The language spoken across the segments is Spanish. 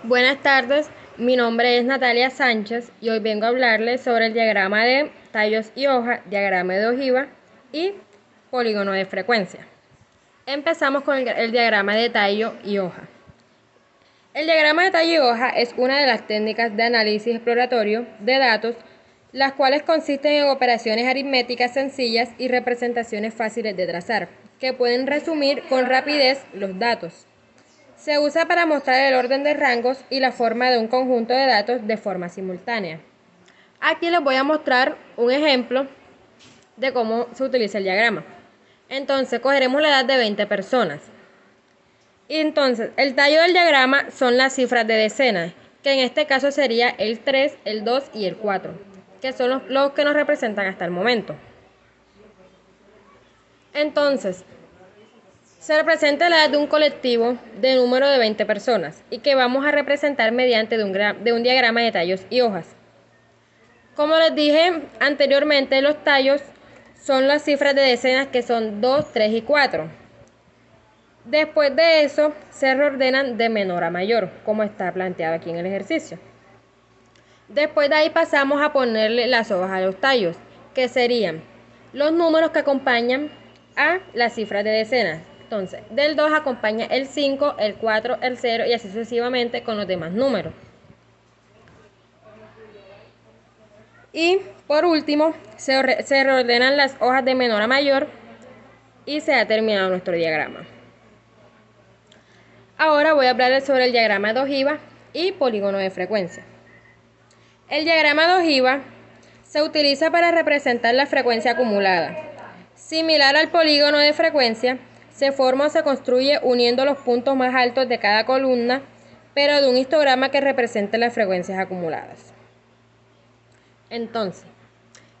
Buenas tardes, mi nombre es Natalia Sánchez y hoy vengo a hablarles sobre el diagrama de tallos y hoja, diagrama de ojiva y polígono de frecuencia. Empezamos con el diagrama de tallo y hoja. El diagrama de tallo y hoja es una de las técnicas de análisis exploratorio de datos, las cuales consisten en operaciones aritméticas sencillas y representaciones fáciles de trazar, que pueden resumir con rapidez los datos. Se usa para mostrar el orden de rangos y la forma de un conjunto de datos de forma simultánea. Aquí les voy a mostrar un ejemplo de cómo se utiliza el diagrama. Entonces, cogeremos la edad de 20 personas. Y entonces, el tallo del diagrama son las cifras de decenas, que en este caso sería el 3, el 2 y el 4, que son los que nos representan hasta el momento. Entonces, se representa la edad de un colectivo de número de 20 personas y que vamos a representar mediante de un diagrama de tallos y hojas. Como les dije anteriormente, los tallos son las cifras de decenas que son 2, 3 y 4. Después de eso se reordenan de menor a mayor, como está planteado aquí en el ejercicio. Después de ahí pasamos a ponerle las hojas a los tallos, que serían los números que acompañan a las cifras de decenas. Entonces, del 2 acompaña el 5, el 4, el 0 y así sucesivamente con los demás números. Y por último, se reordenan las hojas de menor a mayor y se ha terminado nuestro diagrama. Ahora voy a hablarles sobre el diagrama de ojiva y polígono de frecuencia. El diagrama de ojiva se utiliza para representar la frecuencia acumulada. Similar al polígono de frecuencia, se forma o se construye uniendo los puntos más altos de cada columna, pero de un histograma que represente las frecuencias acumuladas. Entonces,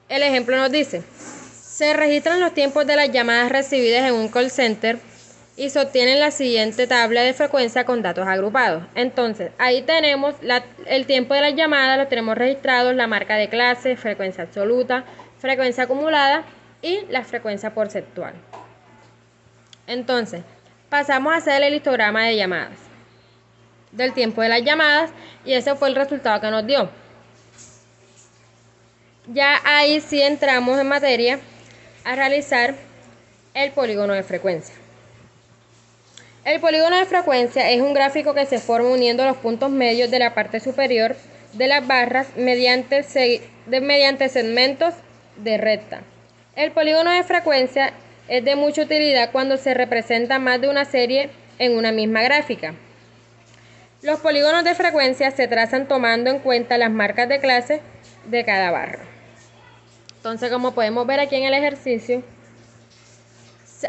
el ejemplo nos dice, se registran los tiempos de las llamadas recibidas en un call center y se obtiene la siguiente tabla de frecuencia con datos agrupados. Entonces, ahí tenemos el tiempo de las llamadas, lo tenemos registrados, la marca de clase, frecuencia absoluta, frecuencia acumulada y la frecuencia porcentual. Entonces, pasamos a hacer el histograma de llamadas, del tiempo de las llamadas, y ese fue el resultado que nos dio. Ya ahí sí entramos en materia a realizar el polígono de frecuencia. El polígono de frecuencia es un gráfico que se forma uniendo los puntos medios de la parte superior de las barras mediante segmentos de recta. El polígono de frecuencia es de mucha utilidad cuando se representa más de una serie en una misma gráfica. Los polígonos de frecuencia se trazan tomando en cuenta las marcas de clase de cada barra. Entonces, como podemos ver aquí en el ejercicio,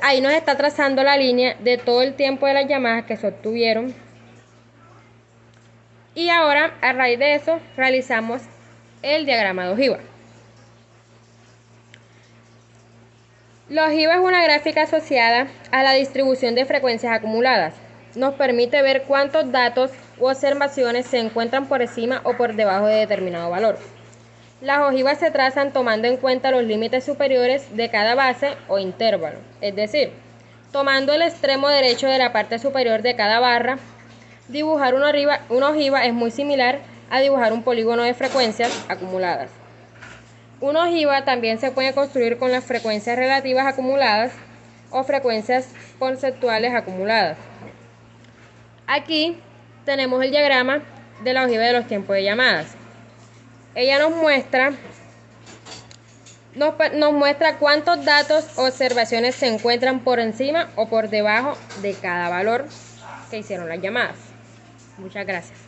ahí nos está trazando la línea de todo el tiempo de las llamadas que se obtuvieron. Y ahora, a raíz de eso, realizamos el diagrama de ojiva. La ojiva es una gráfica asociada a la distribución de frecuencias acumuladas. Nos permite ver cuántos datos u observaciones se encuentran por encima o por debajo de determinado valor. Las ojivas se trazan tomando en cuenta los límites superiores de cada base o intervalo, es decir, tomando el extremo derecho de la parte superior de cada barra. Dibujar una ojiva es muy similar a dibujar un polígono de frecuencias acumuladas. Una ojiva también se puede construir con las frecuencias relativas acumuladas o frecuencias porcentuales acumuladas. Aquí tenemos el diagrama de la ojiva de los tiempos de llamadas. Ella nos muestra cuántos datos o observaciones se encuentran por encima o por debajo de cada valor que hicieron las llamadas. Muchas gracias.